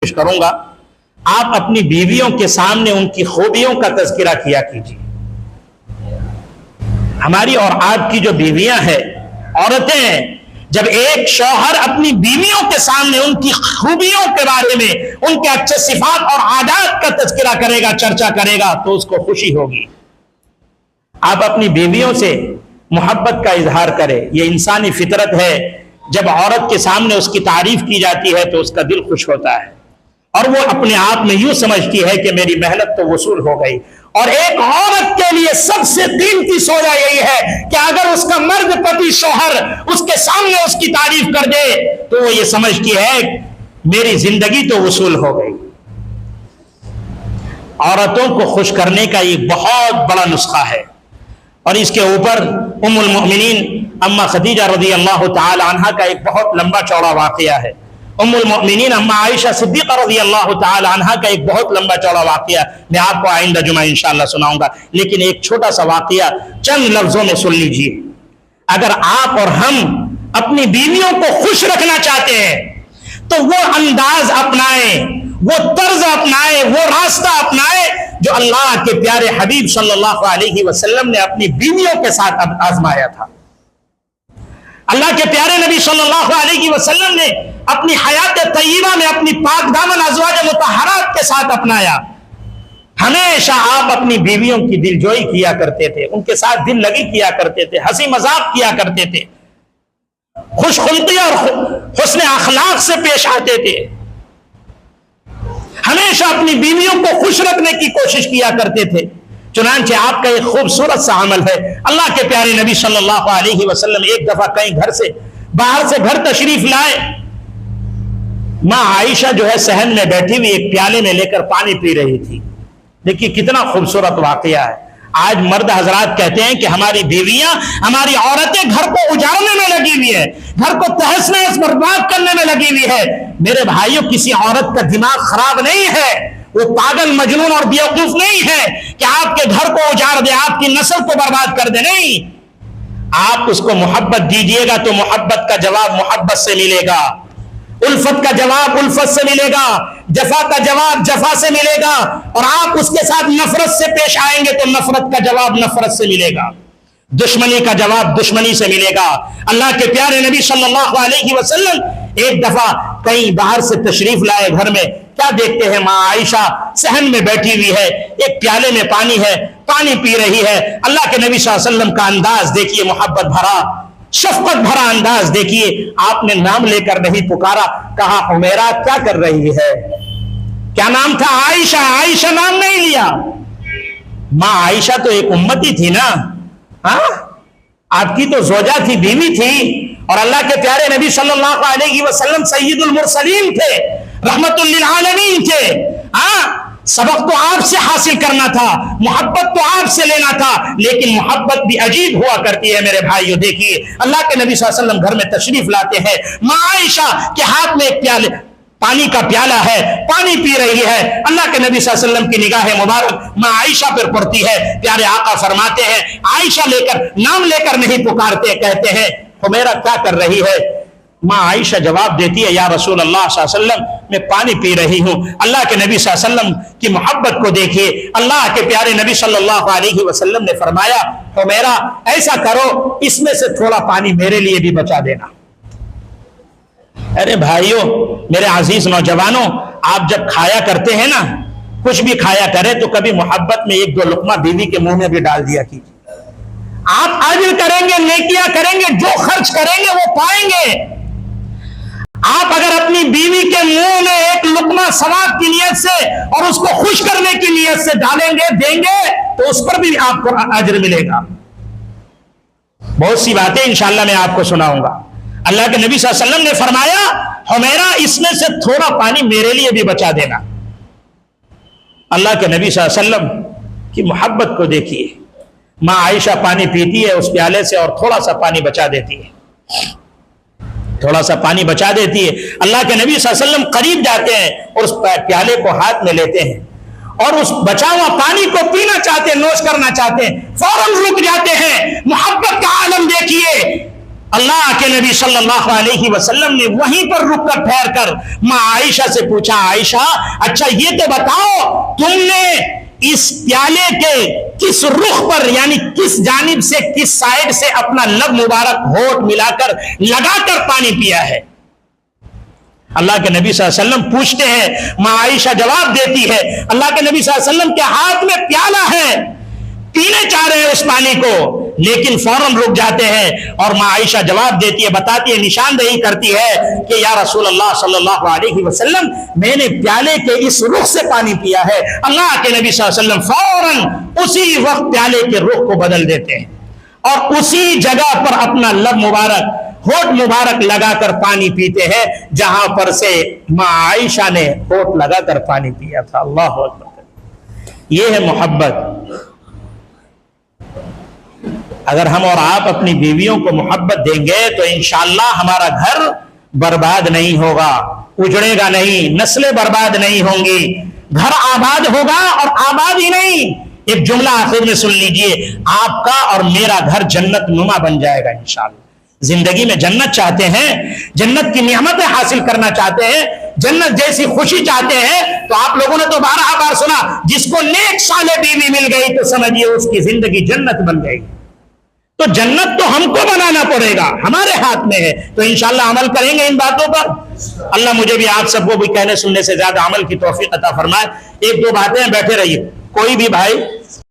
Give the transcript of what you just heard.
کوشش کروں گا آپ اپنی بیویوں کے سامنے ان کی خوبیوں کا تذکرہ کیا کیجیے. ہماری اور آپ کی جو بیویاں ہیں، عورتیں ہیں، جب ایک شوہر اپنی بیویوں کے سامنے ان کی خوبیوں کے بارے میں، ان کے اچھے صفات اور عادات کا تذکرہ کرے گا، چرچا کرے گا، تو اس کو خوشی ہوگی. آپ اپنی بیویوں سے محبت کا اظہار کریں، یہ انسانی فطرت ہے. جب عورت کے سامنے اس کی تعریف کی جاتی ہے تو اس کا دل خوش ہوتا ہے اور وہ اپنے آپ میں یوں سمجھتی ہے کہ میری محنت تو وصول ہو گئی. اور ایک عورت کے لیے سب سے قیمتی سودا یہی ہے کہ اگر اس کا مرد پتی شوہر اس کے سامنے اس کی تعریف کر دے تو وہ یہ سمجھتی ہے میری زندگی تو وصول ہو گئی. عورتوں کو خوش کرنے کا یہ بہت بڑا نسخہ ہے، اور اس کے اوپر ام المؤمنین اما خدیجہ رضی اللہ تعالی عنہا کا ایک بہت لمبا چوڑا واقعہ ہے. ام المؤمنین اما عائشہ صدیقہ رضی اللہ تعالی عنہا کا ایک بہت لمبا چوڑا واقعہ میں آپ کو آئندہ جمعہ انشاءاللہ سناؤں گا، لیکن ایک چھوٹا سا واقعہ چند لفظوں میں سن لیجئے. اگر آپ اور ہم اپنی بیویوں کو خوش رکھنا چاہتے ہیں تو وہ انداز اپنائیں، وہ طرز اپنائیں، وہ راستہ اپنائیں جو اللہ کے پیارے حبیب صلی اللہ علیہ وسلم نے اپنی بیویوں کے ساتھ آزمایا تھا. اللہ کے پیارے نبی صلی اللہ علیہ وسلم نے اپنی حیات طیبہ میں اپنی پاک دامن ازواج مطہرات کے ساتھ اپنایا. ہمیشہ آپ اپنی بیویوں کی دلجوئی کیا کرتے تھے، ان کے ساتھ دل لگی کیا کرتے تھے، ہنسی مذاق کیا کرتے تھے، خوش خلقی اور حسن اخلاق سے پیش آتے تھے. ہمیشہ اپنی بیویوں کو خوش رکھنے کی کوشش کیا کرتے تھے. چنانچہ آپ کا ایک خوبصورت سا عمل ہے. اللہ کے پیارے نبی صلی اللہ علیہ وسلم ایک دفعہ کہیں گھر سے باہر سے گھر تشریف لائے. ماں عائشہ جو ہے صحن میں بیٹھی ہوئی ایک پیالے میں لے کر پانی پی رہی تھی. دیکھیے کتنا خوبصورت واقعہ ہے. آج مرد حضرات کہتے ہیں کہ ہماری بیویاں، ہماری عورتیں گھر کو اجاڑنے میں لگی ہوئی ہے، گھر کو تہس نہس برباد کرنے میں لگی ہوئی ہے. میرے بھائیوں، کسی عورت کا دماغ خراب نہیں ہے، وہ پاگل مجنون اور بیوقوف نہیں ہے کہ آپ کے گھر کو اجاڑ دے، آپ کی نسل کو برباد کر دے. نہیں، آپ اس کو محبت دیجئے گا تو محبت کا جواب محبت سے ملے گا، الفت کا جواب الفت سے ملے گا، جفا کا جواب جفا سے ملے گا، اور آپ اس کے ساتھ نفرت سے پیش آئیں گے تو نفرت کا جواب نفرت سے ملے گا، دشمنی کا جواب دشمنی سے ملے گا. اللہ کے پیارے نبی صلی اللہ علیہ وسلم ایک دفعہ کہیں باہر سے تشریف لائے گھر میں. کیا دیکھتے ہیں؟ ماں عائشہ صحن میں بیٹھی ہوئی ہے، ایک پیالے میں پانی ہے، پانی پی رہی ہے. اللہ کے نبی صلی اللہ علیہ وسلم کا انداز دیکھیے، محبت بھرا، شفقت بھرا انداز دیکھیے. آپ نے نام لے کر نہیں پکارا، کہا حمیرہ کیا کر رہی ہے؟ کیا نام تھا؟ عائشہ. عائشہ نام نہیں لیا. ماں عائشہ تو ایک امتی تھی نا، ہاں، آپ کی تو زوجہ تھی، بیوی تھی، اور اللہ کے پیارے نبی صلی اللہ علیہ وسلم سید المرسلین تھے، رحمت للعالمین تھے. ہاں، سبق تو آپ سے حاصل کرنا تھا، محبت تو آپ سے لینا تھا، لیکن محبت بھی عجیب ہوا کرتی ہے میرے بھائیو. دیکھیے اللہ کے نبی صلی اللہ علیہ وسلم گھر میں تشریف لاتے ہیں، ماں عائشہ کے ہاتھ میں ایک پیالے پانی کا پیالہ ہے، پانی پی رہی ہے. اللہ کے نبی صلی اللہ علیہ وسلم کی نگاہ مبارک ماں عائشہ پر پڑتی ہے. پیارے آقا فرماتے ہیں، عائشہ لے کر نام لے کر نہیں پکارتے، کہتے ہیں حمیرہ کیا کر رہی ہے؟ ماں عائشہ جواب دیتی ہے، یا رسول اللہ صلی اللہ علیہ وسلم میں پانی پی رہی ہوں. اللہ کے نبی صلی اللہ علیہ وسلم کی محبت کو دیکھیے. اللہ کے پیارے نبی صلی اللہ علیہ وسلم نے فرمایا، حمیرہ ایسا کرو، اس میں سے تھوڑا پانی میرے لیے بھی بچا دینا. ارے بھائیو، میرے عزیز نوجوانوں، آپ جب کھایا کرتے ہیں نا، کچھ بھی کھایا کرے تو کبھی محبت میں ایک دو لقمہ بیوی کے منہ میں بھی ڈال دیا کیجیے. آپ اجر کریں گے، نیکیاں کریں گے، جو خرچ کریں گے وہ پائیں گے. آپ اگر اپنی بیوی کے منہ میں ایک لقمہ ثواب کی نیت سے اور اس کو خوش کرنے کی نیت سے ڈالیں گے، دیں گے، تو اس پر بھی آپ کو اجر ملے گا. بہت سی باتیں انشاءاللہ میں آپ کو سناؤں گا. اللہ کے نبی صلی اللہ علیہ وسلم نے فرمایا، حمیرہ اس میں سے تھوڑا پانی میرے لیے بھی بچا دینا. اللہ کے نبی صلی اللہ علیہ وسلم کی محبت کو دیکھیے. ماں عائشہ پانی پیتی ہے اس پیالے سے اور تھوڑا سا پانی بچا دیتی ہے، تھوڑا سا پانی بچا دیتی ہے. اللہ کے نبی صلی اللہ علیہ وسلم قریب جاتے ہیں اور اس پیالے کو ہاتھ میں لیتے ہیں اور اس بچا ہوا پانی کو پینا چاہتے ہیں، نوش کرنا چاہتے ہیں، فوراً رک جاتے ہیں. محبت کا عالم دیکھیے. اللہ کے نبی صلی اللہ علیہ وسلم نے وہیں پر رک کر ٹھہر کر ماں عائشہ سے پوچھا، عائشہ اچھا یہ تو بتاؤ تم نے اس پیالے کے کس رخ پر یعنی کس جانب سے کس سائڈ سے اپنا لب مبارک ہونٹ ملا کر لگا کر پانی پیا ہے؟ اللہ کے نبی صلی اللہ علیہ وسلم پوچھتے ہیں، ماں عائشہ جواب دیتی ہے، اللہ کے نبی صلی اللہ علیہ وسلم کے ہاتھ میں پیالہ ہے، پینے چاہ رہے ہیں اس پانی کو لیکن فوراً رک جاتے ہیں، اور ماں عائشہ جواب دیتی ہے، بتاتی ہے، نشاندہی کرتی ہے کہ یا رسول اللہ صلی اللہ علیہ وسلم میں نے پیالے کے اس رخ سے پانی پیا ہے۔ اللہ کے نبی صلی اللہ علیہ وسلم فوراً اسی وقت پیالے کے رخ کو بدل دیتے ہیں اور اسی جگہ پر اپنا لب مبارک ہونٹ مبارک لگا کر پانی پیتے ہیں جہاں پر سے ماں عائشہ نے ہونٹ لگا کر پانی پیا تھا۔ اللہ اکبر، یہ ہے محبت۔ اگر ہم اور آپ اپنی بیویوں کو محبت دیں گے تو انشاءاللہ ہمارا گھر برباد نہیں ہوگا، اجڑے گا نہیں، نسلیں برباد نہیں ہوں گی، گھر آباد ہوگا۔ اور آباد ہی نہیں، ایک جملہ آخر میں سن لیجئے، آپ کا اور میرا گھر جنت نما بن جائے گا انشاءاللہ۔ زندگی میں جنت چاہتے ہیں، جنت کی نعمتیں حاصل کرنا چاہتے ہیں، جنت جیسی خوشی چاہتے ہیں، تو آپ لوگوں نے تو بارہ بار سنا، جس کو نیک صالح بیوی مل گئی تو سمجھیے اس کی زندگی جنت بن گئی۔ تو جنت تو ہم کو بنانا پڑے گا، ہمارے ہاتھ میں ہے، تو انشاءاللہ عمل کریں گے ان باتوں پر۔ اللہ مجھے بھی آپ سب کو بھی کہنے سننے سے زیادہ عمل کی توفیق عطا فرمائے۔ ایک دو باتیں بیٹھے رہیے، کوئی بھی بھائی